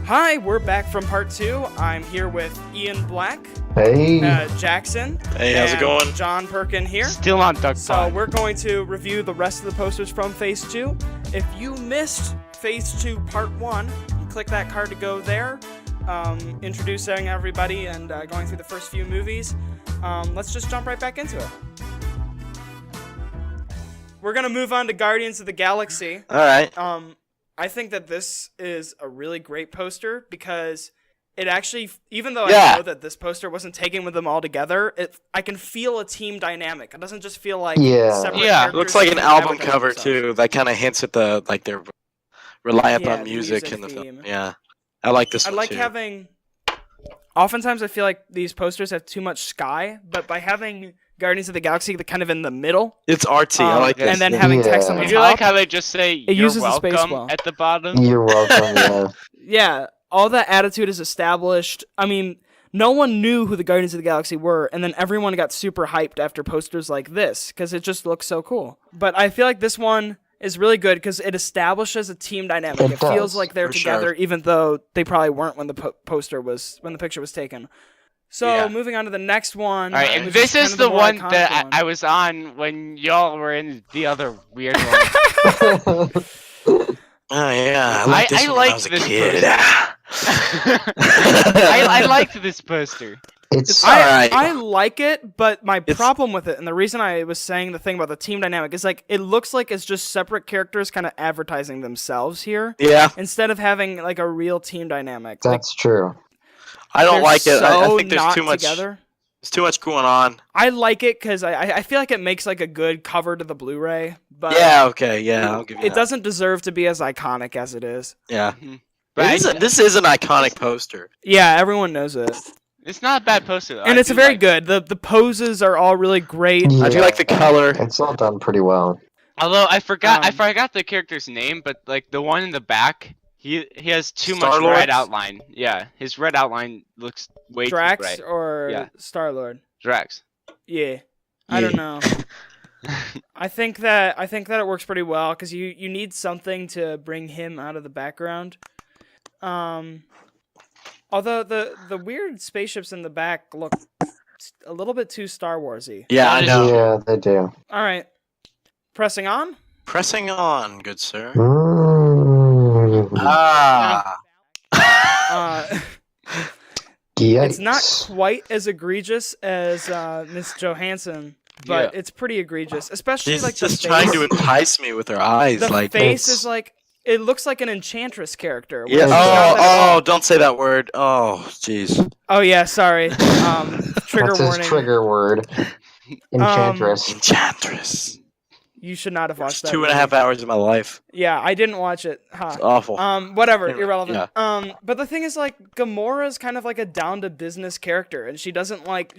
Hi, we're back from part 2. I'm here with Ian Black. Hey. Jackson. Hey, how's it going? John Perkin here. Still on Duckpond. So we're going to review the rest of the posters from Phase 2. If you missed Phase 2 Part 1, click that card to go there. Introducing everybody and going through the first few movies. Let's just jump right back into it. We're going to move on to Guardians of the Galaxy. All right. I think that this is a really great poster because it actually, even though I know that this poster wasn't taken with them all together, I can feel a team dynamic. It doesn't just feel like separate characters. It looks like an album cover too. That kind of hints at they're reliant on music in the film. Yeah, I like this one too. I like having. Oftentimes, I feel like these posters have too much sky, but by having Guardians of the Galaxy kind of in the middle, it's artsy. I like this. And then having text on the top. Do you like how they just say "You're welcome" well. at the bottom? You're welcome. Yeah, all that attitude is established. I mean, no one knew who the Guardians of the Galaxy were, and then everyone got super hyped after posters like this because it just looks so cool. But I feel like this one is really good because it establishes a team dynamic. It feels like they're together, even though they probably weren't when the picture was taken. So moving on to the next one. All right, and this is the one that I was on when y'all were in the other weird one. Oh yeah, I liked this when I was a kid. I liked this poster. It's alright. I like it, but my problem with it, and the reason I was saying the thing about the team dynamic, is like it looks like it's just separate characters kind of advertising themselves here. Yeah. Instead of having like a real team dynamic. That's true. I don't like it. I think there's too much. Together. There's too much going on. I like it because I feel like it makes like a good cover to the Blu-ray. But yeah. Okay. Yeah. I'll give you that. It doesn't deserve to be as iconic as it is. Yeah. But this is an iconic poster. Yeah, everyone knows it. It's not a bad poster, though. And it's very good. The poses are all really great. Yeah, I do like the color. It's all done pretty well. Although I forgot the character's name, but like the one in the back, he has too much red outline. Yeah, his red outline looks way Drax too bright. or Star-Lord? Drax. Yeah. I don't know. I think that it works pretty well because you need something to bring him out of the background. Although the weird spaceships in the back look a little bit too Star Warsy. Yeah, I know. Yeah, they do. All right, pressing on. Pressing on, good sir. It's not quite as egregious as Miss Johansson, but it's pretty egregious, especially She's like just the trying to entice me with her eyes. The face is like. It looks like an Enchantress character. Yeah. Oh, don't say that word. Oh, jeez. Oh, yeah, sorry. Trigger That's warning. his trigger word. Enchantress. Enchantress. You should not have watched that. 2.5 hours of my life. Yeah, I didn't watch it. Huh. It's awful. Whatever, irrelevant. Yeah. But the thing is, like, Gamora's kind of like a down to business character, and she isn't like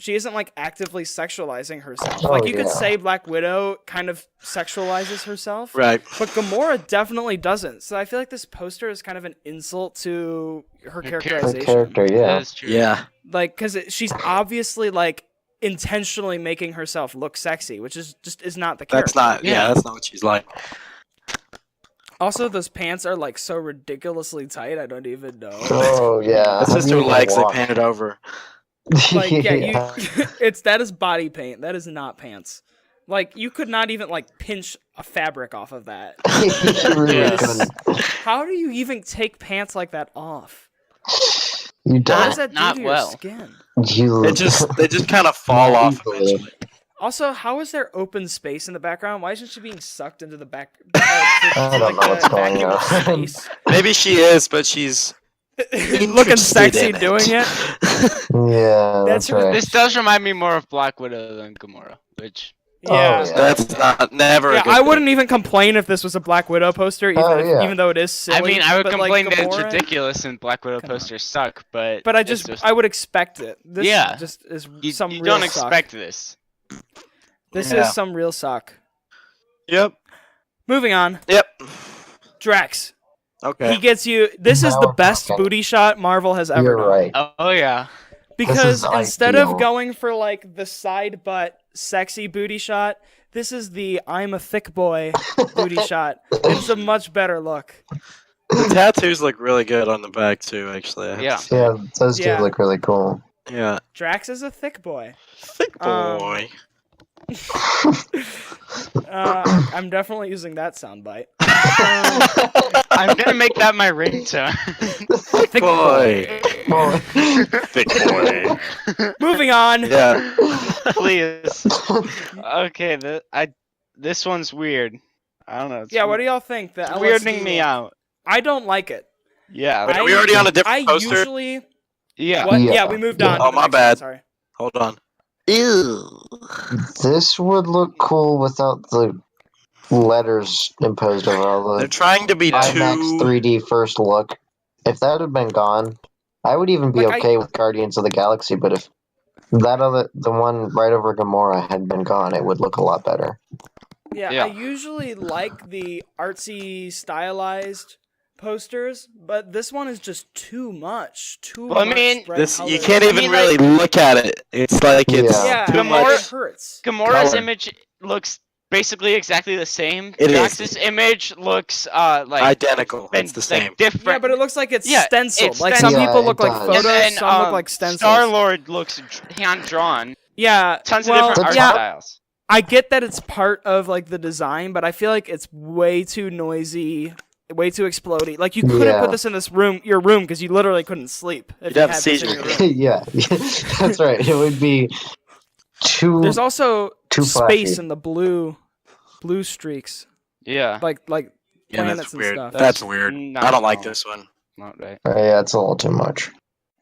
actively sexualizing herself. You could say Black Widow kind of sexualizes herself, Right. But Gamora definitely doesn't. So I feel like this poster is kind of an insult to her characterization. Her character, yeah. That's true. Yeah. Like, because she's obviously like intentionally making herself look sexy, which is not the character. That's not what she's like. Also, those pants are like so ridiculously tight. I don't even know. Oh yeah. That's just her legs. They painted over. Like that is body paint. That is not pants. Like you could not even like pinch a fabric off of that. How do you even take pants like that off? You don't. How does that do to your skin? They just kind of fall off eventually. Also, how is there open space in the background? Why isn't she being sucked into the back? I don't know what's going on. Maybe she is, but she's looking sexy doing it. Yeah, that's right. This does remind me more of Black Widow than Gamora, which. Yeah, that's never. Yeah, I wouldn't even complain if this was a Black Widow poster, even though it is silly. I mean, I would complain like, that it's ridiculous and Black Widow posters suck, but I would expect it. This just is some you real don't expect this. This is some real suck. Yep. Moving on. Yep. Drax. Okay. He gets you. This is the best booty shot Marvel has ever done. You're right. Oh yeah. Because instead of going for like the side butt sexy booty shot, this is the I'm a thick boy booty shot. It's a much better look. The tattoos look really good on the back too. Actually, I have to say. Yeah, those do Yeah. look really cool. Yeah. Drax is a thick boy. Thick boy. I'm definitely using that soundbite. I'm gonna make that my ringtone. Thick boy. Well, Thick boy. Moving on. Yeah. Please. Okay, this one's weird. I don't know. It's Yeah, what do y'all think? The it's LSD weirding me look? out. I don't like it. Yeah. Wait, are we already on a different poster? Usually. Yeah. What? Yeah. Yeah, we moved on. Yeah. to Oh, the my next one, bad. Sorry. Hold on. Ew. this would look cool without the letters imposed over all They're the trying to be IMAX too. 3D first look. If that had been gone, I would even be Like, okay with Guardians of the Galaxy, but if the one right over Gamora had been gone, it would look a lot better. Yeah, Yeah. I usually like the artsy, stylized posters, but this one is just too much. Well, I much mean, bright This you colors. can't even mean, really like- look at it. It's like it's Yeah. Yeah, too Gamora- much. it hurts. Gamora's Color. image looks basically exactly the same. It is. Drax's image looks like Identical. It's the same. different. Yeah, but it looks like it's Yeah, stenciled. it's Like some stenciled. people Yeah, look it like does. photos, and then, some look like stencils. Star-Lord looks hand drawn. Yeah, Tons well, of different art yeah, styles. I get that it's part of like the design, but I feel like it's way too noisy, way too explodey. Like you couldn't Yeah. put this in your room, because you literally couldn't sleep if You'd you have had this in your seizures. room. yeah, that's right. It would be too. There's also Too space flashy. in the blue streaks, Yeah. like Yeah, planets that's and weird. stuff. That's weird. not I don't like wrong. this one. Not right. Yeah, it's a little too much.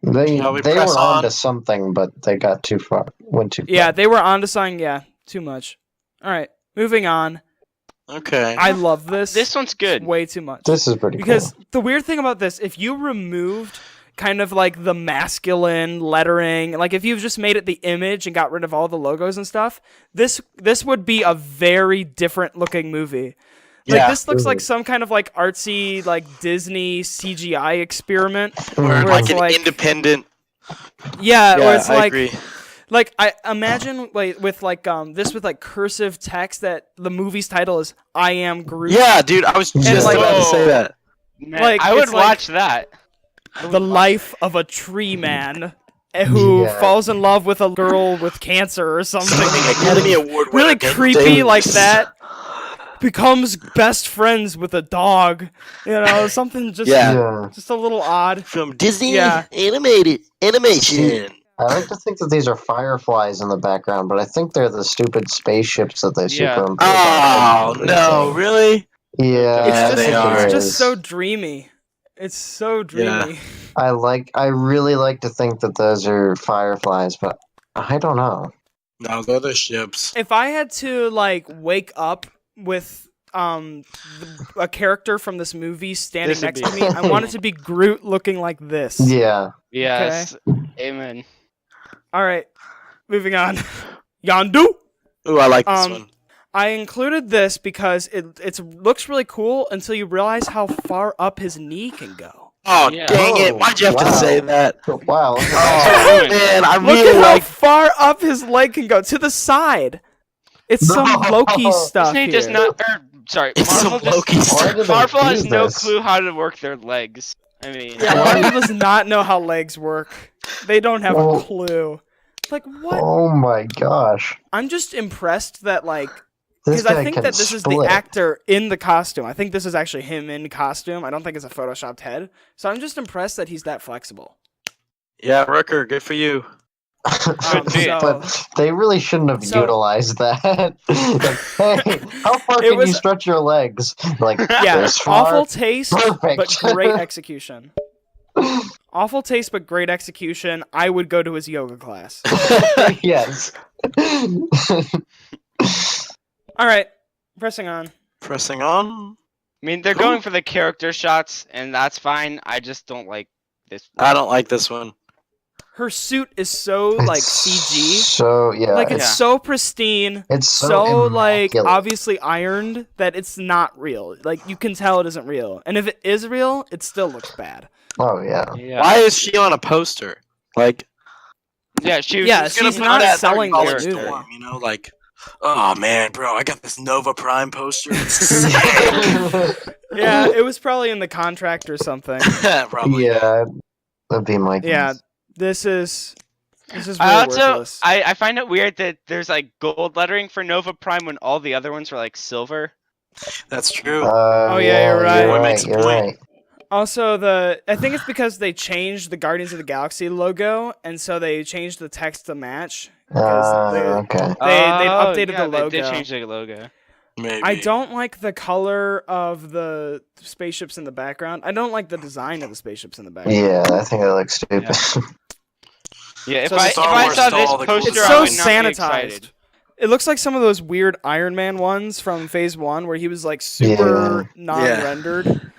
They Shall we they press were on? onto something, but they got too far. Went too far. Yeah, they were onto something. Yeah, too much. All right, moving on. Okay. I love this. This one's good. It's way too much. This is pretty Because the weird thing about this, if you removed kind of like the masculine lettering, like if you've just made it the image and got rid of all the logos and stuff, this would be a very different looking movie. Like Yeah. this looks like some kind of like artsy like Disney CGI experiment. cool. Or where like it's an like- independent. Yeah, Yeah, where it's I like agree. like I imagine like with like this with like cursive text that the movie's title is I Am Groot. Yeah, dude. I was just like- about to say that. Man, Like, I would it's like- watch that. The life of a tree man who Yeah. falls in love with a girl with cancer or something. Academy Award winner. Really Daniel creepy Day-Lewis. like that. Becomes best friends with a dog. You know, something just Yeah. Yeah. just a little odd. From Disney Yeah. animated animation. I like to think that these are fireflies in the background, but I think they're the stupid spaceships that they Yeah. superimpose. Oh on no, really? Yeah, Yeah, It's they just are. it's just so dreamy. It's so dreamy. I really like to think that those are fireflies, but I don't know. No, they're the ships. If I had to like wake up with a character from this movie standing This would next be- to me, I want it to be Groot looking like this. Yeah. Yes. Amen. All right, moving on. Yondu. Ooh, I like this Um, one. I included this because it looks really cool until you realize how far up his knee can go. Oh, yeah. dang it. Oh, Why'd you have to wow. say that? Wow. Oh, man, I Look really at how like. far up his leg can go to the side. It's some No. Loki stuff Disney here. does not. Sorry, It's some Marvel just. Loki Why stuff. did they Marvel do has no this? clue how to work their legs. I mean, Yeah, Marvel does not know how legs work. They don't have a Well- clue. Like what? Oh my gosh. I'm just impressed that like This because guy I think can that this is the split. actor in the costume. I think this is actually him in costume. I don't think it's a photoshopped head. So I'm just impressed that he's that flexible. Yeah, Rooker, good for you. But they really shouldn't have So- utilized that. Like, hey, how far It can was- you stretch your legs? Like, Yeah, this far? awful taste, Perfect. but great execution. Awful taste, but great execution. I would go to his yoga class. Yes. All right, pressing on. Pressing on. I mean, they're going for the character shots, and that's fine. I just don't like this. I don't like this one. Her suit is so like CG. So yeah. Like it's Yeah. so pristine, It's so like immaculate. obviously ironed that it's not real. Like you can tell it isn't real. And if it is real, it still looks bad. Oh yeah. Yeah. Why is she on a poster? Like, Yeah, she was Yeah, just she's gonna not put that selling in this character. movie. form, you know, like Oh man, bro, I got this Nova Prime poster. Yeah, it was probably in the contract or something. Probably. Yeah, that'd be my guess. Yeah, this is really worthless. I find it weird that there's like gold lettering for Nova Prime when all the other ones were like silver. That's true. Oh, yeah, you're right. Boy makes a You're point. right. Also, I think it's because they changed the Guardians of the Galaxy logo, and so they changed the text to match. Okay. They've updated the logo. They did change the logo. Maybe. I don't like the color of the spaceships in the background. I don't like the design of the spaceships in the background. Yeah, I think that looks stupid. Yeah, if So I Star Wars saw stole this all the cool poster, It's stuff. so I would not be excited. sanitized. It looks like some of those weird Iron Man ones from Phase 1 where he was like super non-rendered.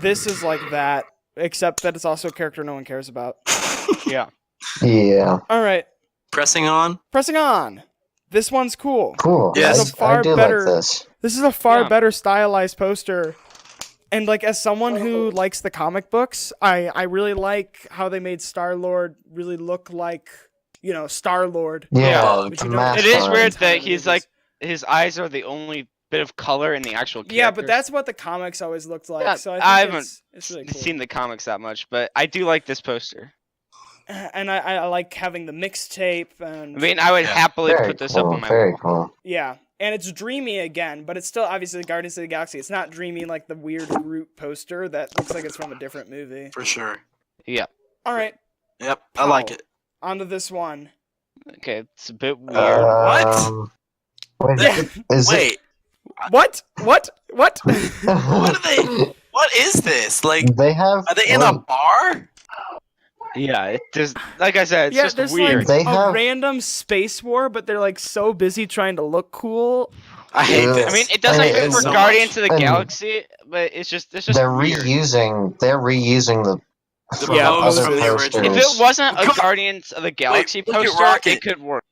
This is like that, except that it's also a character no one cares about. Yeah. Yeah. All right, Pressing on. pressing on. This one's cool. Cool. Yes. This is a far I do better- like this. This is a far Yeah. better stylized poster. And like as someone who likes the comic books, I really like how they made Star-Lord really look like, Star-Lord. Yeah, But it's you a don't- mask It is on weird Time that it he's is. like his eyes are the only bit of color in the actual character. Yeah, but that's what the comics always looked like. Yeah, So I I think haven't it's really cool. seen the comics that much, but I do like this poster. And I like having the mixtape and I mean, I would Yeah. happily Very put this cool. up on my Very wall. cool. yeah, and it's dreamy again, but it's still obviously Guardians of the Galaxy. It's not dreamy like the weird Groot poster that looks like it's from a different movie. For sure. Yeah. All right, Yep, I like it. on to this one. Okay, it's a bit weird. Wait, Yeah. is Wait, What? What? What? it? what are they? What is this? Like, They have. are they in a bar? Yeah, there's like I said, it's yeah, just there's weird. like They a have- random space war, but they're like so busy trying to look cool. I hate Yeah. this. I mean, it doesn't And fit it's for so Guardians of the and Galaxy, but it's just They're weird. reusing. They're reusing the. the Yeah, pose other from the posters. original. If it wasn't a Come on. Guardians of the Galaxy look at poster, Rocket. it could work.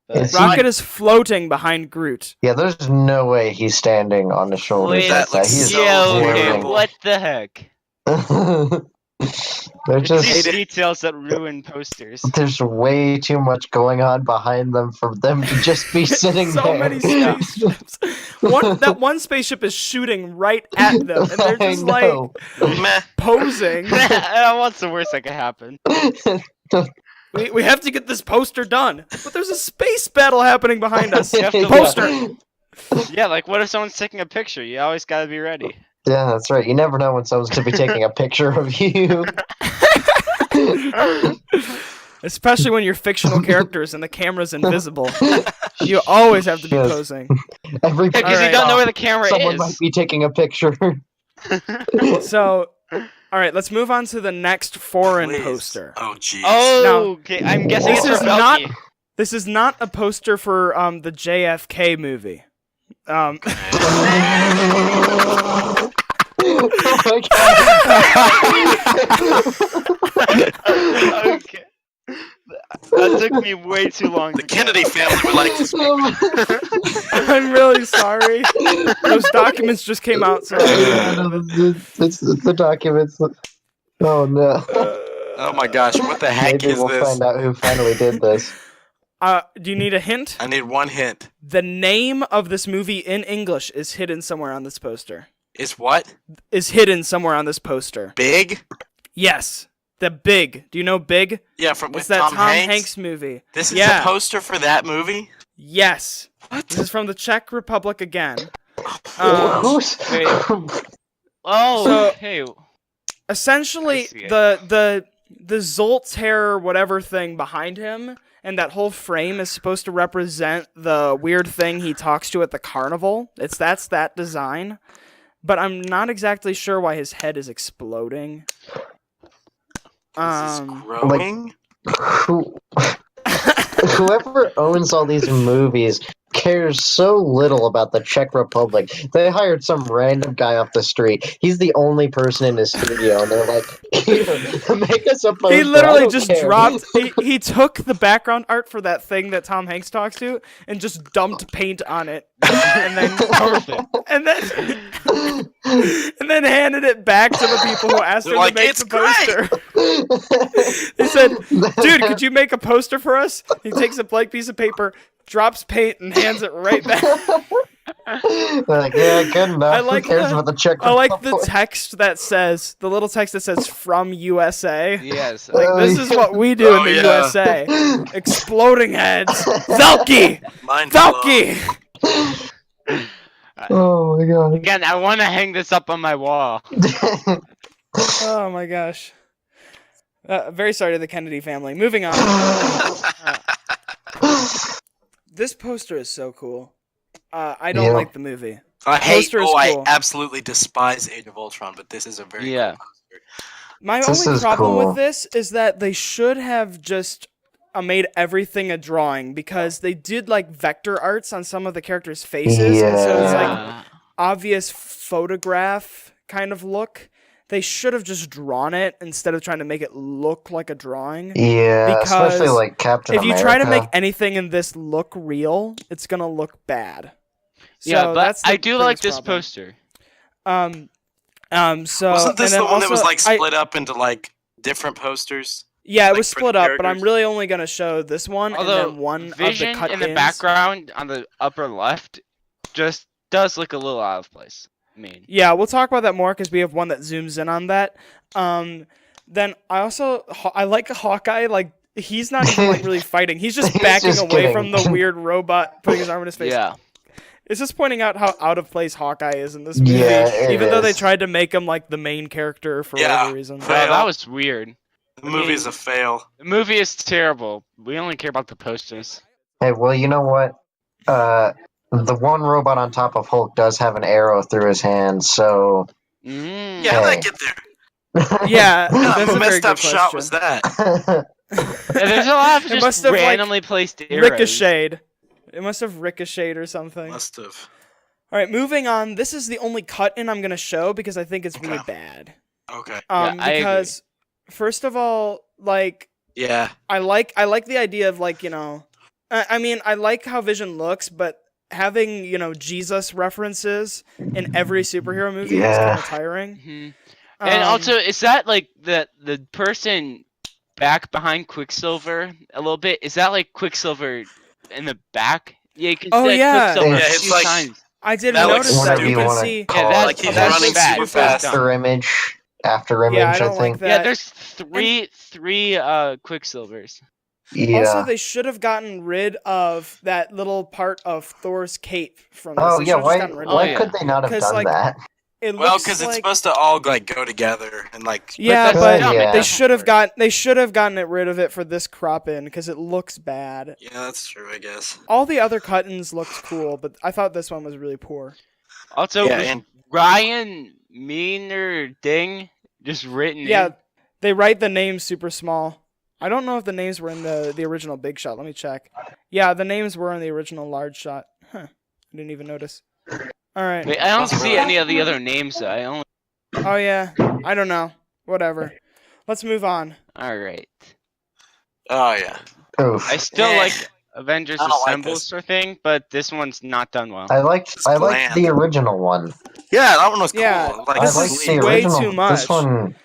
But- It's- Rocket is floating behind Groot. Yeah, there's no way he's standing on the shoulders Wait, like that. looks He's so yeah, okay, terrible. what the heck? They're It's these just. details that ruin posters. There's way too much going on behind them for them to just be sitting So there. many spaceships. That one spaceship is shooting right at them, and they're I just like know. Meh. posing. What's the worst that could happen? We have to get this poster done, but there's a space battle happening behind us. You have to Poster. Yeah, like what if someone's taking a picture? You always gotta be ready. Yeah, that's right. You never know when someone's going to be taking a picture of you. Especially when you're fictional characters and the camera's invisible. You always have to be Yes. posing. Every Because Alright. you don't know where the camera someone is. might be taking a picture. So, all right, let's move on to the next foreign Please. poster. Oh, jeez. Oh, Now, okay. I'm guessing this it's is for not- Belky. This is not a poster for the JFK movie. Oh my god. Okay. That took me way too long. The to Kennedy get. family would like to. I'm really sorry. Those documents just came out, so. It's the documents. Oh no. Oh my gosh, what the heck Maybe is we'll this? find out who finally did this. Do you need a hint? I need one hint. The name of this movie in English is hidden somewhere on this poster. Is what? Is hidden somewhere on this poster. Big? Yes. The Big. Do you know Big? Yeah, from with It's that Tom, Tom Hanks? Hanks movie. This is Yeah. the poster for that movie? Yes. What? This is from the Czech Republic again. Who's? wait. Oh, So- okay. Essentially, I see it. the Zoltair whatever thing behind him, and that whole frame is supposed to represent the weird thing he talks to at the carnival. That's that design, but I'm not exactly sure why his head is exploding. Is this growing? Who, whoever owns all these movies cares so little about the Czech Republic. They hired some random guy off the street. He's the only person in his studio, and they're like, "Here, make us a poster." He I literally don't just care. dropped. He took the background art for that thing that Tom Hanks talks to and just dumped paint on it, and then and then handed it back to the people who asked him to make the poster. He said, "Dude, could you make a poster for us?" He takes a blank piece of paper, drops paint, and hands it right back. They're like, yeah, good enough. Who cares about the Czech I Republic? like the text that says, the little text that says "from USA." Yes. Like, this is what we do in the USA. Exploding heads. Velky! Velky! Oh my god. Again, I want to hang this up on my wall. Oh my gosh. Very sorry to the Kennedy family. Moving on. This poster is so cool. I don't like the movie. I absolutely despise Age of Ultron, but this is a very cool poster. My only problem with this is that they should have just made everything a drawing, because they did like vector arts on some of the characters' faces, and so it's like obvious photograph kind of look. They should have just drawn it instead of trying to make it look like a drawing. Yeah, because especially like Captain America. If you try to make anything in this look real, it's gonna look bad. So yeah, but that's I do like this problem. poster. So wasn't this the one that was like split up into like different posters? Yeah, it like, was split up, but I'm really only gonna show this one. Although and then one Vision of the cut in the background on the upper left just does look a little out of place. I mean, yeah, we'll talk about that more because we have one that zooms in on that. Then I like Hawkeye. Like, he's not even like really fighting. He's just backing just away kidding. from the weird robot putting his arm in his face. yeah. It's just pointing out how out of place Hawkeye is in this movie, Yeah, even though they is. tried to make him like the main character for whatever reason. Fail. Wow, that was weird. The movie's a fail. The movie is terrible. We only care about the posters. Hey, well, you know what? The one robot on top of Hulk does have an arrow through his hand, so... Mm. Yeah, how'd that get there? Yeah, What that's a very messed good up shot was question. that? Yeah, there's a lot of It just must have, like, randomly placed arrows. Ricocheted. It must have ricocheted or something. Must have. All right, moving on. This is the only cut-in I'm gonna show because I think it's really bad. Okay. Yeah, I Because first of all, like, Yeah. I like the idea of, like, you know, I mean, I like how Vision looks, but having, you know, Jesus references in every superhero movie is kind of tiring. Mhm. And also, is that like the person back behind Quicksilver a little bit? Is that like Quicksilver in the back? Yeah, you can see Quicksilver Yeah, a it's few like- times. I didn't That notice looks that. stupid. You can wanna see. call Yeah, it. Like he's that's running bad. super That's fast. dumb. After image, Yeah, I I don't like think. that. Yeah, there's three Quicksilvers. Yeah. Also, they should have gotten rid of that little part of Thor's cape from this. Oh, They yeah, should have just why, gotten rid of why it. yeah. could they not have 'Cause, done like, that? It Well, looks because it's like- supposed to all like go together and like. Yeah, But but that's dumb. Yeah. they should have gotten it rid of it for this crop in because it looks bad. Yeah, that's true. I guess. All the other cut-ins looked cool, but I thought this one was really poor. Also, Yeah, was and Ryan Meaner Ding just written Yeah, in? they write the names super small. I don't know if the names were in the original big shot. Let me check. Yeah, the names were in the original large shot. Huh. I didn't even notice. All right. Wait, I don't see any of the other names. I only. Oh, yeah. I don't know. Whatever. Let's move on. All right. oh yeah. Oof. I still Eh. like Avengers I don't like Assemble this. sort of thing, but this one's not done well. I liked It's the bland. original one. Yeah, that one was cool. Yeah, Like, this I is liked sleek. the way original. too much. This one,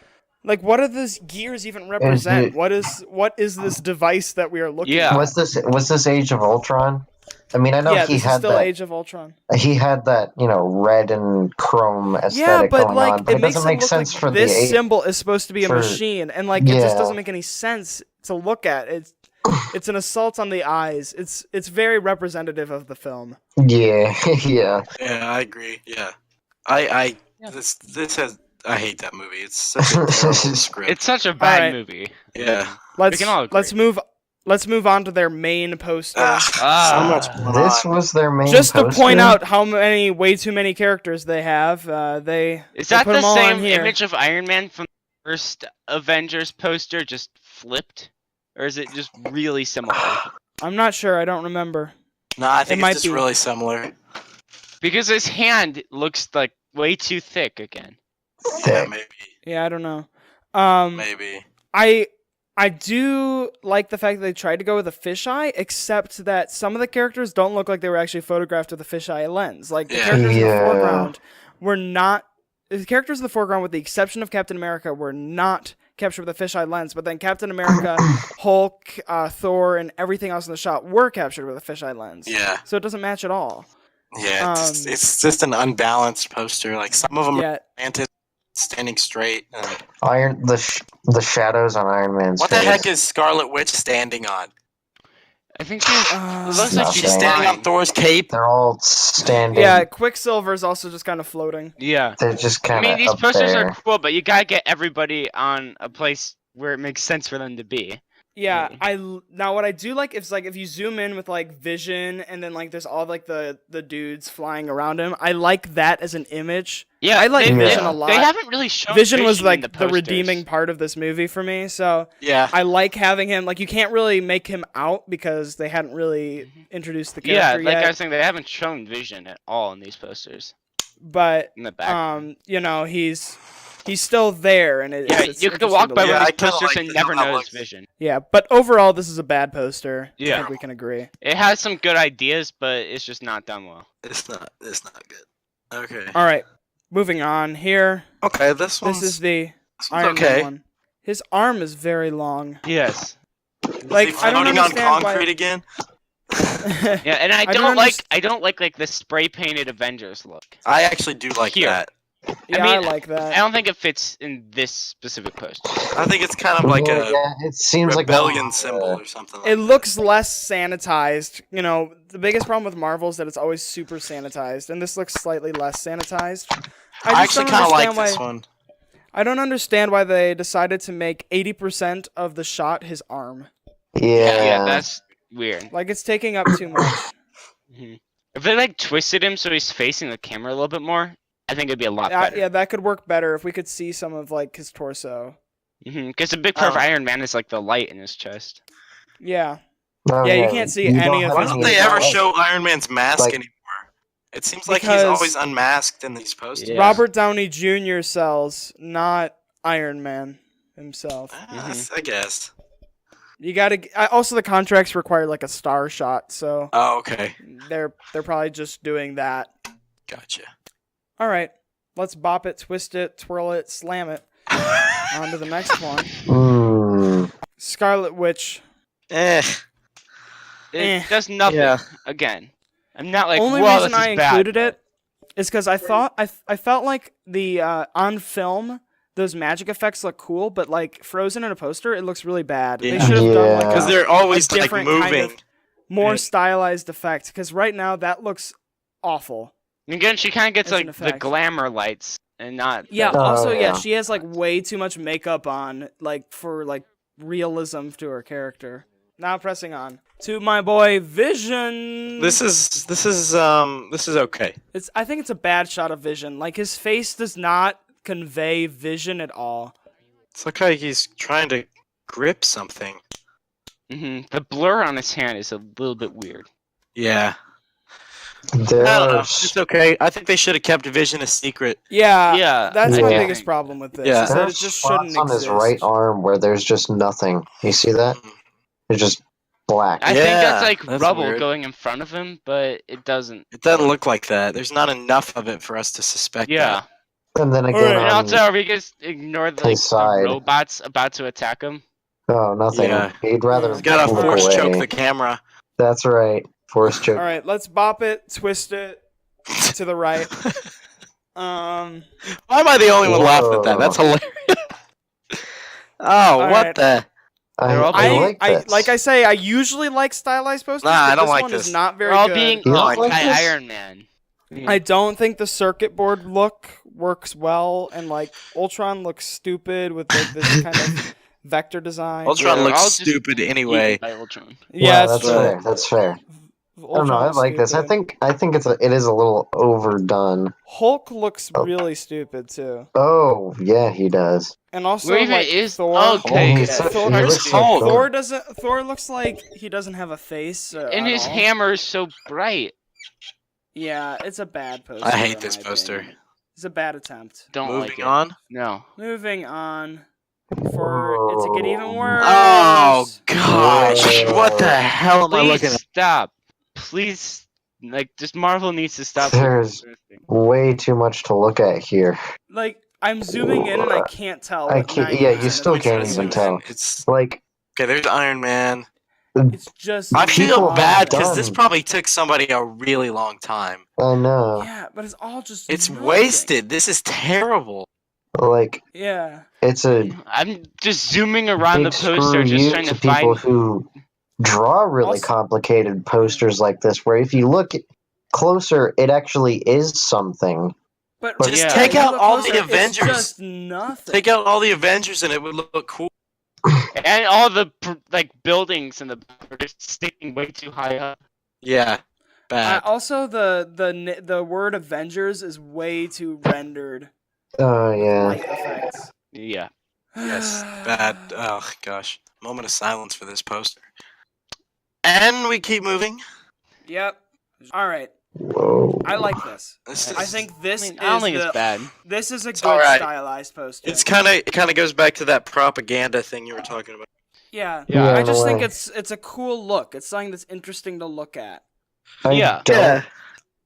Like, what do these gears even represent? it- What is this device that we are looking Yeah. at? was this Age of Ultron? I mean, I know Yeah, he this is had still that. Age of Ultron. He had that, red and chrome Yeah, aesthetic but going like on, but it makes doesn't it make look sense like for this the symbol is supposed to be a for- machine, and like it just Yeah. doesn't make any sense to look at. It's an assault on the eyes. It's very representative of the film. Yeah, yeah. Yeah, I agree. Yeah, I this has. I hate that movie. It's such a terrible script. It's such a bad Alright. movie. Yeah. Let's can all agree. let's move on to their main poster. Ugh, so much going This on. was their main Just to poster? point out how way too many characters they have. They Is they that put the them all on same here. image of Iron Man from the first Avengers poster, just flipped? Or is it just really similar? I'm not sure. I don't remember. No, I think It might it's just be. really similar. Because his hand looks like way too thick again. Yeah, maybe. Yeah, I don't know. Maybe. I do like the fact that they tried to go with a fisheye, except that some of the characters don't look like they were actually photographed with a fisheye lens. Like the characters in the foreground were not. The characters in the foreground, with the exception of Captain America, were not captured with a fisheye lens. But then Captain America, Hulk, Thor, and everything else in the shot were captured with a fisheye lens. Yeah. So it doesn't match at all. Yeah, it's just an unbalanced poster. Like some of them are slanted, standing straight. The shadows on Iron Man's What face. the heck is Scarlet Witch standing on? I think she's. It looks like She's standing on Thor's cape. They're all standing. Yeah, Quicksilver's also just kind of floating. Yeah. They're just kind of. I mean, these posters there. are cool, but you gotta get everybody on a place where it makes sense for them to be. Yeah, now what I do like is like if you zoom in with like Vision and then like there's all like the dudes flying around him. I like that as an image. Yeah, I like Vision a lot. They haven't really shown Vision was like the redeeming part of this movie for me. So yeah, I like having him. Like you can't really make him out because they hadn't really introduced the character yet. I was saying, they haven't shown Vision at all in these posters. But in the back, you know, he's still there, and it's you can walk by one of these posters and never notice looks. Vision. Yeah, but overall, this is a bad poster. Yeah. I think we can agree. It has some good ideas, but it's just not done well. It's not good. Okay. All right, moving on here. Okay, this is the Iron Man one. His arm is very long. Yes. Like is he I don't floating on understand concrete why... again. Yeah, and I don't like the spray painted Avengers look. I actually do like that. Yeah, I like that. I don't think it fits in this specific poster. I think it's kind of like it seems rebellion like symbol or something. It looks less sanitized. You know, the biggest problem with Marvel is that it's always super sanitized, and this looks slightly less sanitized. I actually kind of like this one. I don't understand why they decided to make 80% of the shot his arm. Yeah, that's weird. Like it's taking up too much. If they like twisted him so he's facing the camera a little bit more, I think it'd be a lot better. Yeah, that could work better if we could see some of like his torso. Because the big part of Iron Man is like the light in his chest. Yeah. You can't see any of it. Why don't they ever show Iron Man's mask anymore? It seems like he's always unmasked in these posters. Yeah. Robert Downey Jr. sells, not Iron Man himself. I guess. You gotta. Also, the contracts require like a star shot, so. Oh, okay. They're probably just doing that. Gotcha. All right, let's bop it, twist it, twirl it, slam it. On to the next one. Scarlet Witch. It does nothing. Yeah. Again, I'm not like. Only whoa, reason this is I included bad. it is because I felt like the on film those magic effects look cool, but like frozen in a poster, it looks really bad. Yeah. They should have done like because they're always like different moving. kind of more stylized effect. Because right now that looks awful. Again, she kind of gets as an like the effect. glamour lights and not. Yeah. the- Also, yeah. she has like way too much makeup on, like for like realism to her character. Now pressing on to my boy Vision. This is okay. I think it's a bad shot of Vision. Like his face does not convey vision at all. It's like he's trying to grip something. The blur on his hand is a little bit weird. Yeah. I don't know. It's okay. I think they should have kept Vision a secret. Yeah, that's my I biggest think. problem with this. Yeah. Is that There's it just spots shouldn't on his exist. right arm where there's just nothing. You see that? It's just black. I think that's Yeah, like that's rubble weird. going in front of him, but it doesn't. It doesn't look like that. There's not enough of it for us to suspect. Yeah. And then again, Alright. And also, are we just ignore the, his the side. robots about to attack him? oh, nothing. Yeah. He'd rather He's gotta look force away. choke the camera. That's right. Force choke. All right, let's bop it, twist it to the right. Why am I the only one laughing at that? That's hilarious. Oh, what right. the? Like I say, I usually like stylized posters. Nah, but I don't this like one this. is not very We're all good. being You don't anti like this? Iron Man. I don't think the circuit board look works well, and like Ultron looks stupid with like this kind of vector design. Ultron Yeah, looks I'll just stupid anyway. By Ultron. Yeah, that's true. fair. That's fair. I don't know. I like this. I think it is a little overdone. Hulk looks really stupid too. Oh yeah, he does. And also, Where even like is Thor. okay? he's such- Thor, he looks so Thor dumb. Thor looks like he doesn't have a face. And at his all. hammer is so bright. Yeah, it's a bad poster. I hate in this my poster. opinion. It's a bad attempt. Don't like Moving it. on. No. Moving on. For it to get even worse. Oh gosh! Whoa. What the hell am I Please looking at? stop. Please, like, just Marvel needs to stop. There's way too much to look at here. Like I'm zooming in and I can't tell. I What can't. 90% Yeah, you of still the can't picture even is. tell. It's Like okay. There's Iron Man. It's just. I feel People bad done. because this probably took somebody a really long time. I know. Yeah, but it's all just. It's nothing. wasted. This is terrible. Like Yeah. it's a I'm just zooming around the big screw poster, just you trying to to people find. who draw really Also- complicated posters like this. Where if you look closer, it actually is something. But Just yeah, take if you out look all the closer, Avengers. It's just nothing. Take out all the Avengers and it would look cool. And all the like buildings and the are just sticking way too high up. Yeah, bad. Also, the word Avengers is way too rendered. Oh yeah. Light effects. Yeah. Yes, bad. Oh gosh, moment of silence for this poster. And we keep moving. Yep. All right. Whoa. I like this. This is, I think this I don't is think the, it's bad. This is a good alright. stylized poster. it kind of goes back to that propaganda thing you were talking about. Yeah. Yeah, I in a just think way. it's a cool look. It's something that's interesting to look at. Yeah.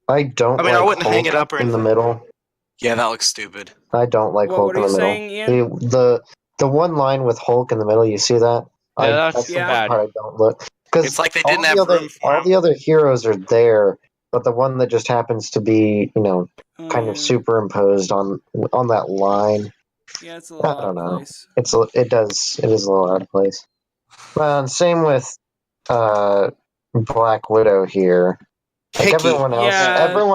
I don't. I mean, I like wouldn't hang Hulk it up or in the anything. middle. Yeah, that looks stupid. I don't like What Hulk are in the you middle. saying, Ian? The one line with Hulk in the middle, you see that? Yeah, that's the bad. part I don't look. Because It's like they all didn't the have other room for all him. the other heroes are there, but the one that just happens to be, kind of superimposed on that line. Yeah, it's a little I don't out of know. place. It is a little out of place. And same with Black Widow here. Like Picky. everyone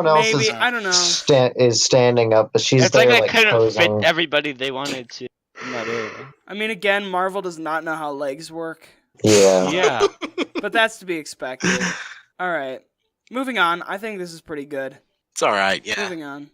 else maybe, is I don't know. is standing up, but she's It's there like they couldn't posing. fit everybody they wanted to in that area. I mean, again, Marvel does not know how legs work, Yeah. Yeah. but that's to be expected. All right, moving on. I think this is pretty good. It's all right. Yeah. Moving on.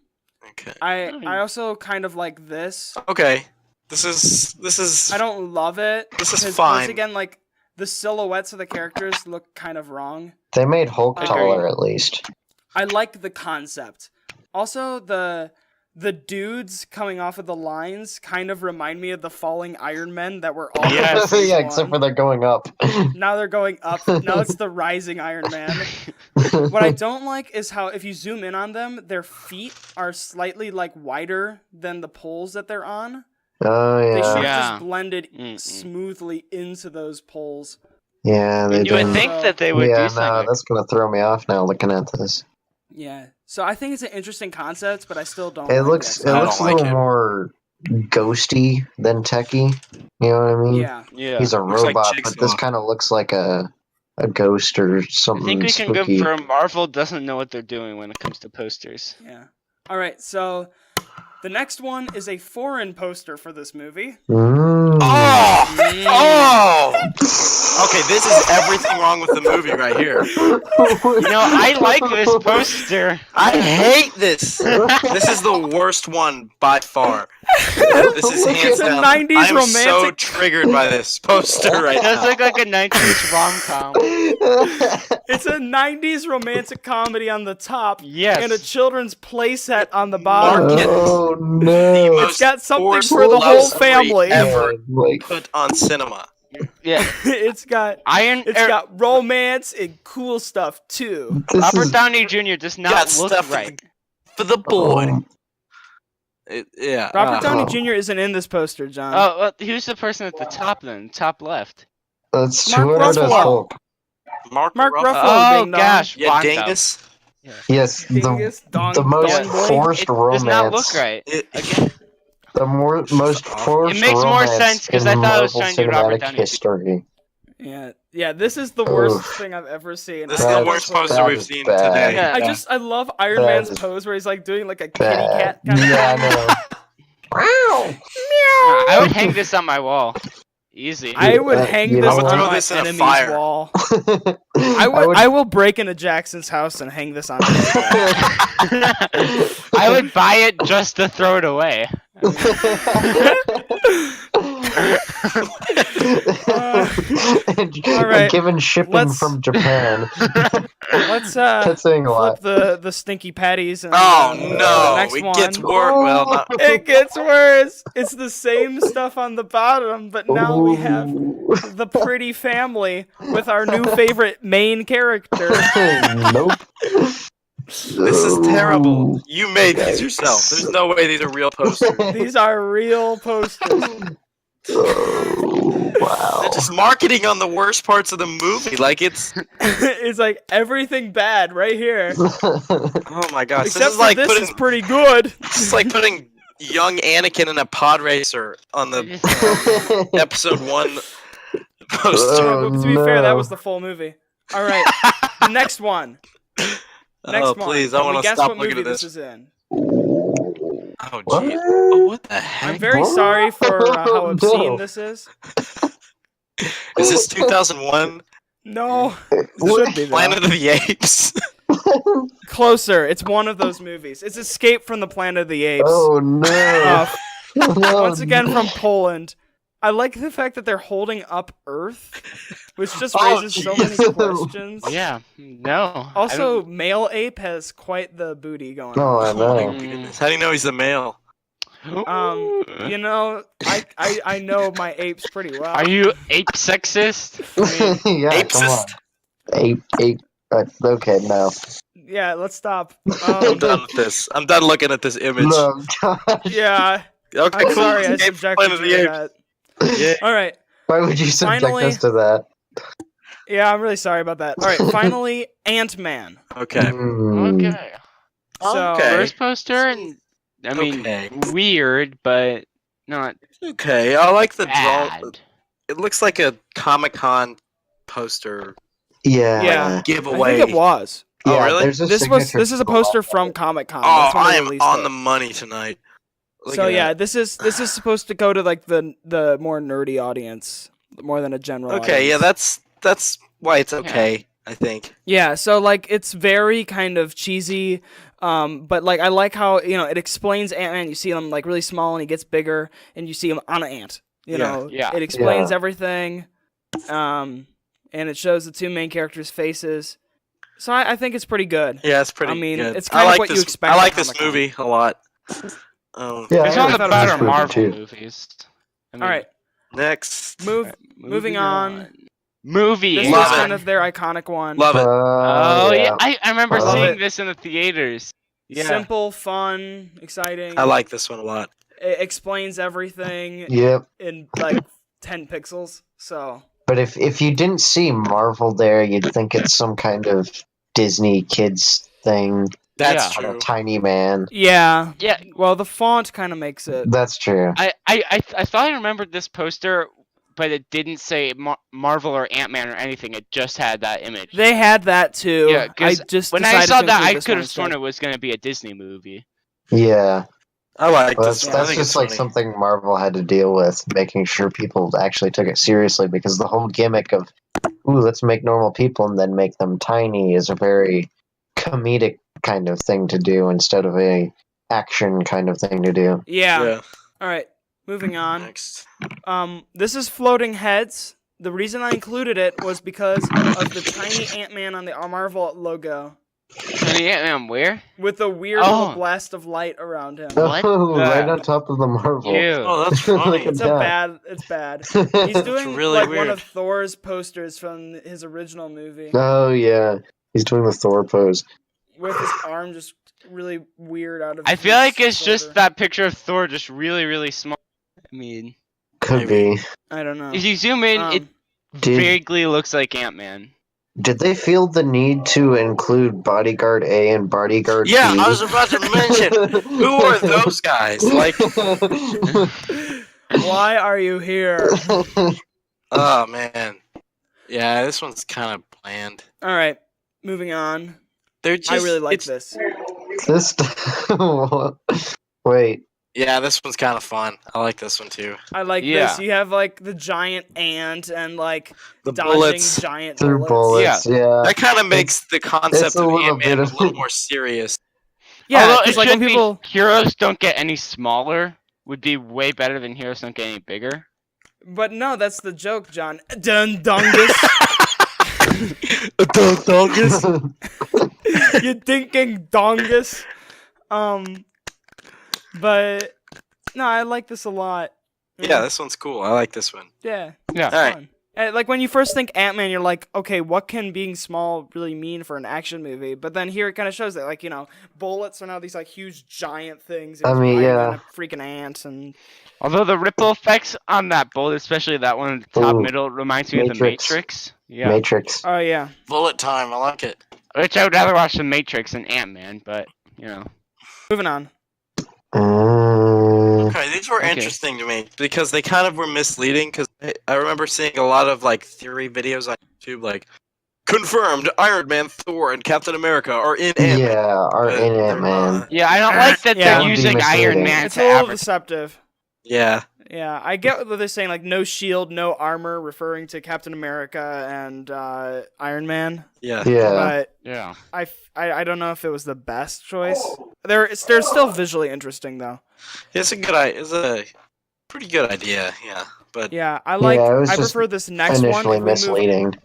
Okay. I also kind of like this. Okay. This is. I don't love it. This is because fine. Once again, like the silhouettes of the characters look kind of wrong. They made Hulk Agreed. taller at least. I like the concept. Also, the dudes coming off of the lines kind of remind me of the falling Iron Men that were all. Yes. in phase Yeah, one. except for they're going up. Now they're going up. Now it's the rising Iron Man. What I don't like is how if you zoom in on them, their feet are slightly like wider than the poles that they're on. Oh They yeah. should have Yeah. just blended Mm-mm. smoothly into those poles. Yeah, they You would didn't. think that they would Yeah, do no, something. that's gonna throw me off now looking at this. Yeah. So I think it's an interesting concept, but I still don't. It like looks the it I looks a don't like little it. more ghosty than techy. You know what I mean? Yeah. Yeah. He's a Looks like robot, but this Jigsaw. kind of looks like a ghost or I something think we can spooky. confirm Marvel doesn't know what they're doing when it comes to posters. Yeah. All right. So the next one is a foreign poster for this movie. Mm. Oh! Okay, this is everything wrong with the movie right here. You know, I like this poster. I hate this. This is the worst one by far. This is hands It's a down. 90s I am so romantic- triggered by this poster right It does now. look like a 90s rom-com. It's a 90s romantic comedy on the top Yes. and a children's playset on the bottom. Market. Oh The no! most It's got something forced for the love whole story family. ever Like, put on cinema. Yeah. It's got got romance and cool stuff too. this Robert is Downey Jr. does Got not look stuff right. for the boy. um, Yeah. Robert Downey Oh. Jr. isn't in this poster, John. Oh, well, who's the person at the top then? Top left. That's Mark whoever does Ruffalo. Hulk. Mark Ruffalo. Oh ding dong. gosh, Yeah, Bonko. dingus. Yes, Dingus, the most dong boy. forced It romance. does not look right. It, The most forced It makes more romance sense 'cause in I thought it was Marvel trying to be Robert Cinematic Downey. history. Yeah. This is the worst Oof. thing I've ever seen. this is I the That- worst love- poster that we've is seen bad. today. Yeah. I love Iron That Man's is pose where he's like doing like a kitty Bad. cat kind of Yeah, I thing. know. Wow. I would hang this on my wall. Easy. I would Uh, hang you this know on what? my This in a enemy's fire. wall. I will break into Jackson's house and hang this on. I would buy it just to throw it away. All right, given shipping from Japan. Let's That's saying a lot. flip the stinky patties and move to the no, next it one. gets worse. Well, not. It gets worse. It's the same stuff on the bottom, but now we have the pretty family with our new favorite main character. Nope. This is terrible. You made these yourself. There's no way these are real posters. These are real posters. Oh, wow. They're just marketing on the worst parts of the movie. Like it's like everything bad right here. oh my gosh. Except this is like this putting is pretty good. it's like putting young Anakin in a pod racer on the episode 1 poster. Oh, to be fair, that no. was the full movie. All right, the next one. Next one. Please, I want to guess stop what looking movie at this. is in. Oh What? jeez. Oh, what the heck? I'm very What? sorry for how obscene No. this is. Is this 2001? No, What? should be though. Planet of the Apes? Closer. It's one of those movies. It's Escape from the Planet of the Apes. Oh no. Once again from Poland. I like the fact that they're holding up Earth, which just Oh, raises so many jeez. questions. Yeah. No. I Also, don't- male ape has quite the booty going Oh, on. I Oh know. my goodness. How do you know he's the male? You know, I know my apes pretty well. Are you ape sexist? Yeah, come on. Apesist? Ape. Okay, no. Yeah, let's stop. I'm done with this. I'm done looking at this image. No, God. Yeah, Okay, I'm cool. sorry I Escape from subjected Planet of you the to Apes. that. Yeah. All right. Why would you subject Finally- us to that? Yeah, I'm really sorry about that. All right, finally, Ant-Man. Okay. Mm. Okay. So, Okay. First poster, and I mean, Okay. weird, but not Okay. I like the draw. bad. It looks like a Comic-Con poster Yeah. Yeah. giveaway. I think it was. Oh, really? there's a This signature is a symbol poster on it. from Comic-Con. Oh, That's when they I am released on it. the money tonight. Look So at yeah, that. this is supposed to go to like the more nerdy audience, more than a general. Okay, yeah, audience. that's why it's okay. I think. Yeah, so like it's very kind of cheesy, but like I like how it explains Ant-Man. You see him like really small and he gets bigger, and you see him on an ant. You Yeah. know, Yeah. it explains Yeah. everything, and it shows the two main characters' faces. So I think it's pretty good. Yeah, it's pretty. I mean, good. it's I kind of like what you this, expect I like at this Comic-Con. movie a lot. Yeah, It's I one like of the thought it was better this movie, Marvel too. movies. I mean, All right, Next. moving on. Movie. This Love is it. kind of their iconic one. Love it. Oh yeah, I remember Love seeing it. this in the theaters. Yeah. Simple, fun, exciting. I like this one a lot. It explains everything Yep. in like 10 pixels. So But if you didn't see Marvel there, you'd think it's some kind of Disney kids thing. That's Yeah. On a true. tiny man. yeah. Yeah. Well, the font kind of makes it. That's true. I thought I remembered this poster, but it didn't say Marvel or Ant-Man or anything. It just had that image. They had that too. Yeah, 'cause I just when I decided saw to that, include I this could one have sworn instead. it was going to be a Disney movie. Yeah. I like Well, this. that's one. I that's think just it's like funny. something Marvel had to deal with, making sure people actually took it seriously, because the whole gimmick of, ooh, let's make normal people and then make them tiny is a very comedic kind of thing to do instead of a action kind of thing to do. Yeah. Yeah. All right. Moving on. Next. This is Floating Heads. The reason I included it was because of the tiny Ant-Man on the Marvel logo Tiny Ant-Man, where? with the weird Oh. little blast of light around him. What? Oh, right on top of the Marvel. Ew. Oh, that's funny. It's Yeah. bad. It's bad. He's doing really like one weird. of Thor's posters from his original movie Oh yeah, he's doing the Thor pose. with his arm just really weird out of. I feel his like it's shoulder. just that picture of Thor just really, really small. I mean, Could Maybe. be. I don't know. if you zoom in, it Did- vaguely looks like Ant-Man. Did they feel the need to include Bodyguard A and Bodyguard Yeah, B? I was about to mention. Who are those guys? Like, Why are you here? oh man. Yeah, this one's kind of bland. All right, moving on. They're just. I really like it's- this. This. Wait. Yeah, this one's kind of fun. I like this one too. I like this. You have like the giant ant and like The dodging bullets. giant Through bullets. bullets, yeah. That kind of makes the concept a of little Ant-Man bit a of- little more serious. Yeah, Although it because like should when people be heroes don't get any smaller would be way better than heroes don't get any bigger. But no, that's the joke, John. Dundongus. Dongus. You thinking dongus. But no, I like this a lot. Yeah, this one's cool. I like this one. Yeah. Yeah. It's fun. Like when you first think Ant-Man, you're like, okay, what can being small really mean for an action movie? But then here it kind of shows that, like, you know, bullets are now these like huge giant things. I mean, yeah. Freaking ants and. Although the ripple effects on that bullet, especially that one at the top middle, reminds me of the Matrix. Yeah. Matrix. Oh yeah. Bullet time. I like it. Which I would rather watch the Matrix than Ant-Man, but you know. Moving on. Okay, these were interesting to me because they kind of were misleading. Because I remember seeing a lot of like theory videos on YouTube, like confirmed Iron Man, Thor, and Captain America are in Ant-Man. Yeah, are in Ant-Man. Yeah, I don't like that Yeah. they're using Iron Man It's to a little advertise. deceptive. Yeah. Yeah, I get what they're saying, like no shield, no armor, referring to Captain America and Iron Man. Yeah. Yeah. But Yeah. I don't know if it was the best choice. They're still visually interesting though. It's a pretty good idea. Yeah. But Yeah, I like. Yeah, it was I just prefer this next Initially one. misleading.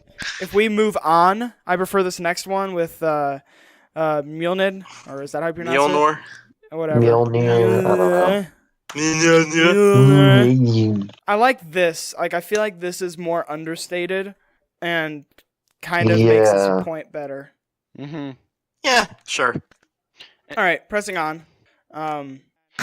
If we move on, I prefer this next one with Mjolnir, or is that how you pronounce Mjolnir. it? Or whatever. Mjolnir, I don't know. Mjolnir. I like this. Like, I feel like this is more understated and kind of makes Yeah. this point better. Mm-hmm. Yeah. Sure. All right, pressing on.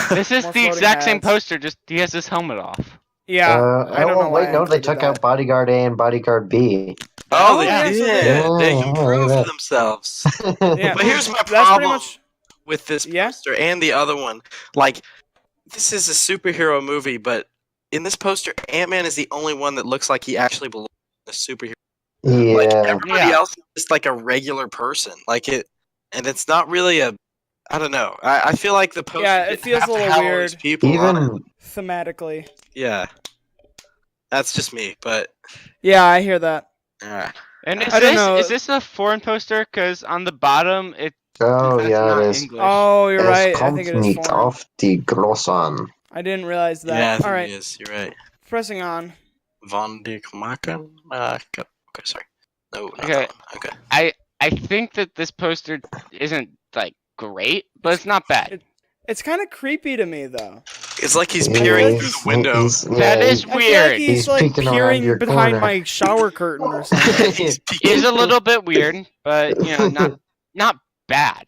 This is More the floating exact same heads. poster, just he has his helmet off. Yeah, I don't know. Wait, why I no, they included took that. out Bodyguard A and Bodyguard B. Oh, yeah, they so did. they- They Yeah, improved yeah. themselves. Yeah, But here's my that's pretty problem much. with this Yeah? poster and the other one. Like, this is a superhero movie, but in this poster, Ant-Man is the only one that looks like he actually belongs in a superhero. Like, Yeah. everybody Yeah. else is just like a regular person. Like it, and it's not really a. I don't know. I feel like the poster. Yeah, it didn't feels have a to little have all these weird. people on it. Even Thematically. Yeah, that's just me. But Yeah, I hear that. And I don't know. is this a foreign poster? Because on the bottom, oh that's yeah, not it is. English. Oh, you're Es right. I kommt think it is nicht foreign. auf die Grossen. I didn't realize that. yeah, I think All right, it is. You're right. pressing on. Von der Maken. Okay, sorry. No, not Okay. that one. Okay. I think that this poster isn't like great, but it's not bad. It's kind of creepy to me, though. It's like he's Yeah, peering through the window. That is I feel like weird. he's He's like peeking around peering your behind corner. my shower curtain or something. He's peeking. It's a little bit weird, but you know, not bad.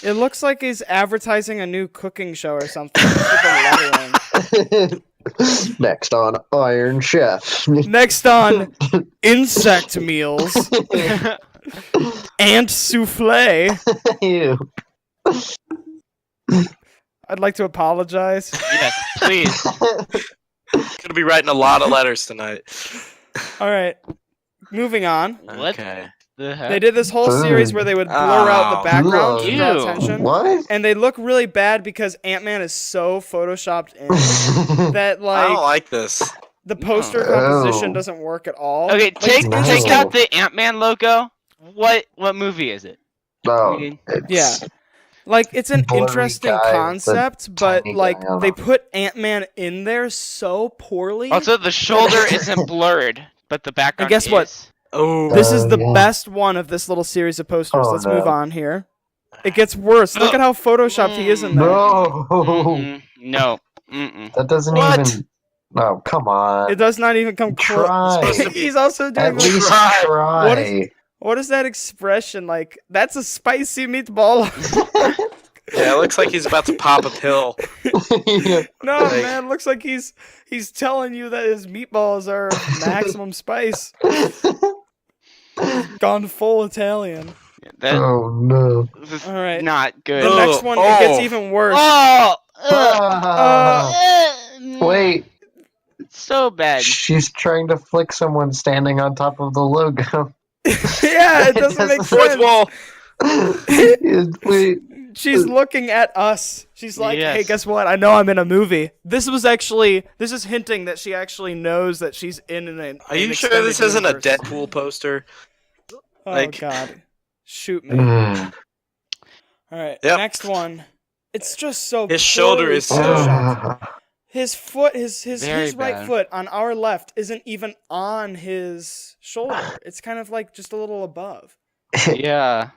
It looks like he's advertising a new cooking show or something. With the lettering. Next on Iron Chef. Next on insect meals, ant souffle. Ew. I'd like to apologize. Yes, please. Gonna be writing a lot of letters tonight. All right, moving on. What Okay. the heck? They did this whole series where they would blur out the Oh, background to draw ew. attention. What? And they look really bad because Ant-Man is so photoshopped in that I don't like like this. the poster Oh. composition doesn't work at all. Okay, Like, take No. take out the Ant-Man logo. What movie is it? Oh, mean- it's Yeah. Like it's an Blurry interesting guy with a concept, but tiny like guy on they him. put Ant-Man in there so poorly. Also, the shoulder isn't blurred, but the background. guess what? is. Oh. This is the yeah. best one of this little series of posters. Oh, Let's no. move on here. It gets worse. Look at how photoshopped he is in there. No, Mm-mm. No. Mm-mm. that doesn't What? even. Oh, come on. It does not even come close. Try. He's also doing At like, least Try. try. what is that expression like? That's a spicy meatball. Yeah, it looks like he's about to pop a pill. Yeah. No, Like- man, looks like he's telling you that his meatballs are maximum spice. Gone full Italian. That Oh no. this is All right. not good. The Oh, next one, it gets oh. even worse. Oh! Wait, So bad. she's trying to flick someone standing on top of the logo. Yeah, it doesn't make Fourth sense. wall. Wait, She's looking at us. She's like, Yes. hey, guess what? I know I'm in a movie. This is hinting that she actually knows that she's in an. Are you sure this isn't a universe. Deadpool poster? Oh like- God, shoot me! Mm. All right, Yep. next one. It's just so. His shoulder poorly is so- photoshopped. His foot, his Very right bad. foot on our left isn't even on his shoulder. It's kind of like just a little above. Yeah.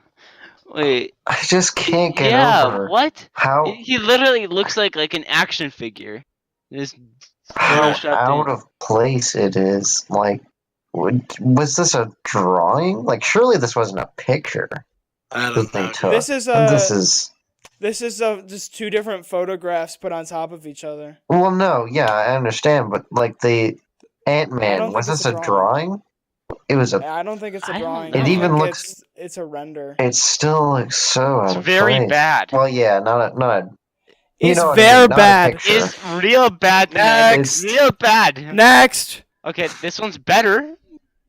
Wait. I just can't get Yeah. over What? how He literally looks like an action figure. This how photoshopped out in. of place it is. Like, was this a drawing? Like, surely this wasn't a picture I that don't they know. took. This is This is just two different photographs put on top of each other. well, no, yeah, I understand, but like the I Ant-Man, don't was think this it's a a drawing? It was a. I don't think it's a I don't drawing. know. I It think even looks- it's a render. It still looks so It's out of very place. bad. Well, yeah, not a. You It's know what I very mean, not a bad. picture. It's real bad. Next. Real bad. Next. Okay, this one's better.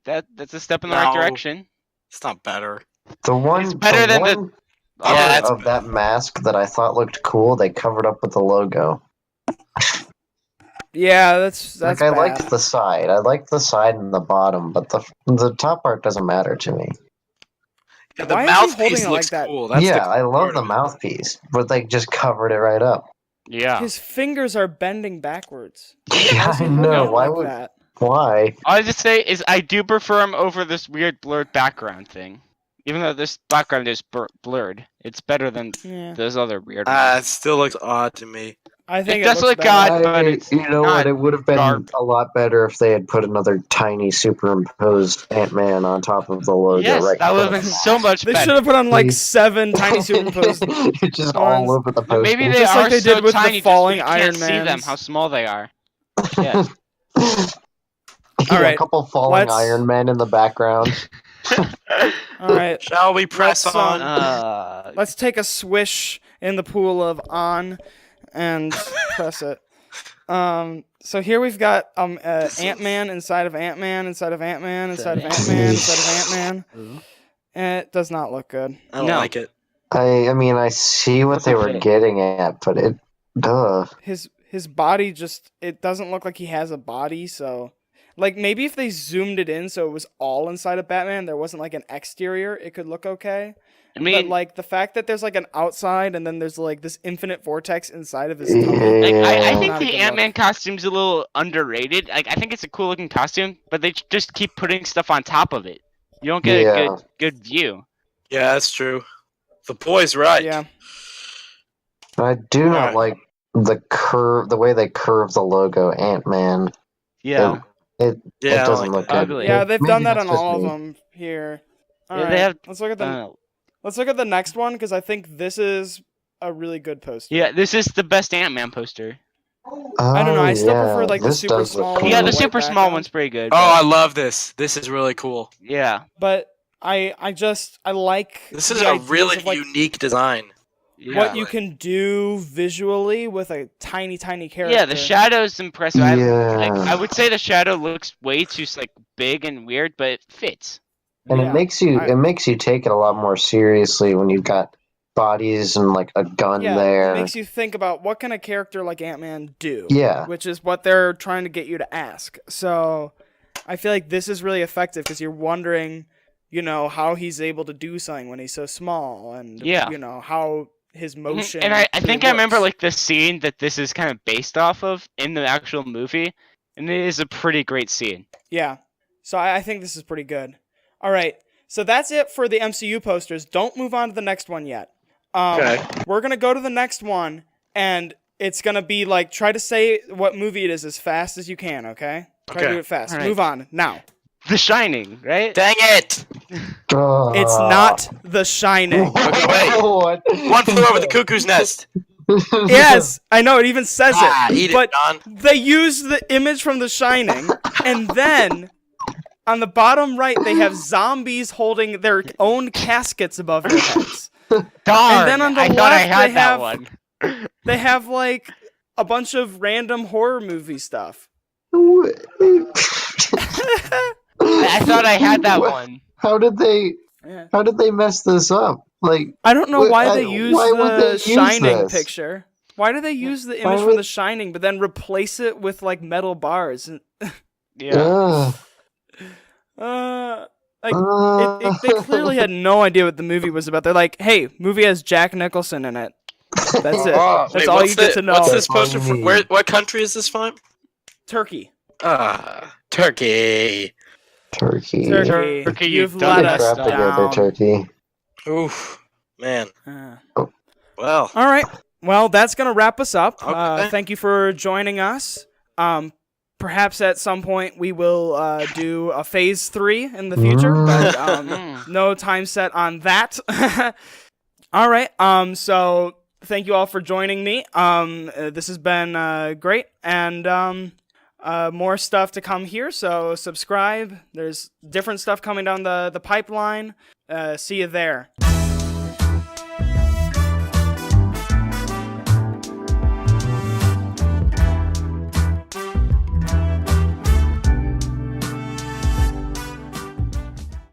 That's a step in the right No. direction. It's not better. The one, It's better than the- one Yeah, part it's of that mask that I thought looked cool, they covered up with the logo. Yeah, that's Like, I bad. liked the side. I liked the side and the bottom, but the top part doesn't matter to me. Yeah, the Why is he holding mouthpiece it looks like that? cool. That's Yeah, the cool I love part the of it. mouthpiece, but they just covered it right up. Yeah. His fingers are bending backwards. Why Yeah, is he I holding know. it Why like would? that? Why? All I just say is I do prefer him over this weird blurred background thing. Even though this background is blurred, it's better than Yeah, those other weird ones. It still looks odd to me. I think does looks look better. odd. but it's you know not what? It would have been sharp. a lot better if they had put another tiny superimposed Ant-Man on top of the logo. Yes, right that would have in been front so much They better. should have put on like Please. 7 tiny superimposed. It's just ones. all over the But poster. maybe they Just are like they so did with the tiny, falling just we Iron can't see them Mans. how small they are. Yeah. Yeah, Alright, a couple falling let's- Iron Men in the background. All right, Shall we press Let's, on? let's take a swish in the pool of on, and press it. So here we've got Ant-Man inside of Ant-Man inside of Ant-Man inside of Ant-Man inside of Ant-Man. And it does not look good. I don't No. like it. I mean, I see what they were Okay. getting at, but it, duh. His body just, it doesn't look like he has a body, so like maybe if they zoomed it in so it was all inside of Batman, there wasn't like an exterior, it could look okay. I mean, But like the fact that there's like an outside and then there's like this infinite vortex inside of his tummy. like, I Yeah. think Not a the good Ant-Man look. costume's a little underrated. Like, I think it's a cool looking costume, but they just keep putting stuff on top of it. You don't get Yeah. a good view. Yeah, that's true. The boy's right. Yeah. I do not Alright. like the way they curve the logo Ant-Man. Yeah. It Yeah, I doesn't like look that. good. Ugly. Yeah, they've Maybe done that that's on just all of me. them here. All Yeah, right, they have- let's look at the Uh, let's look at the next one because I think this is a really good poster. yeah, this is the best Ant-Man poster. I don't know, I still prefer, yeah, like, the this super does look small cool. one Yeah, with the white super small background. one's pretty good. Oh, but- I love this. This is really cool. yeah. But I like This is the a ideas really of, like, unique design. Yeah. what you can do visually with a tiny character. Yeah, the shadow's impressive. Like, Yeah. I would say the shadow looks way too like big and weird, but it fits. And Yeah, it makes you I- it makes you take it a lot more seriously when you've got bodies and like a gun Yeah, there. it makes you think about what can a character like Ant-Man do? Yeah. Which is what they're trying to get you to ask. So I feel like this is really effective because you're wondering, you know, how he's able to do something when he's so small and, Yeah. you know, how his motion. And I really think I remember works. like the scene that this is kind of based off of in the actual movie, and it is a pretty great scene. Yeah. So I think this is pretty good. All right. So that's it for the MCU posters. Don't move on to the next one yet. Okay. We're going to go to the next one, and it's going to be like, try to say what movie it is as fast as you can, okay? Try to Okay. do it fast. All right. Move on. Now. The Shining, right? Dang it! It's not The Shining. Okay, wait. What? One flew over the cuckoo's nest. Yes, I know, it even says Ah, it. eat But it, John. they use the image from The Shining, and then on the bottom right, they have zombies holding their own caskets above their heads. Darn! then on the I thought I left, had they that have- one. They have, like, a bunch of random horror movie stuff. I thought I had that What? one. How did they Yeah. mess this up? Like I don't know why they use why would they the use Shining this? picture. Why do they use the image from The Shining, but then replace it with like metal bars? Yeah. They clearly had no idea what the movie was about. They're like, hey, movie has Jack Nicholson in it. That's it. Oh, That's all you get to know. What's this poster from? What country is this from? Turkey. Turkey. Turkey, You've let us down. Turkey. Oof, man. Oh. Well. All right. Well, that's gonna wrap us up. Okay. Thank you for joining us. Perhaps at some point we will do a phase 3 in the future, but no time set on that. All right. So thank you all for joining me. This has been great, and more stuff to come here. So subscribe. There's different stuff coming down the pipeline. See you there.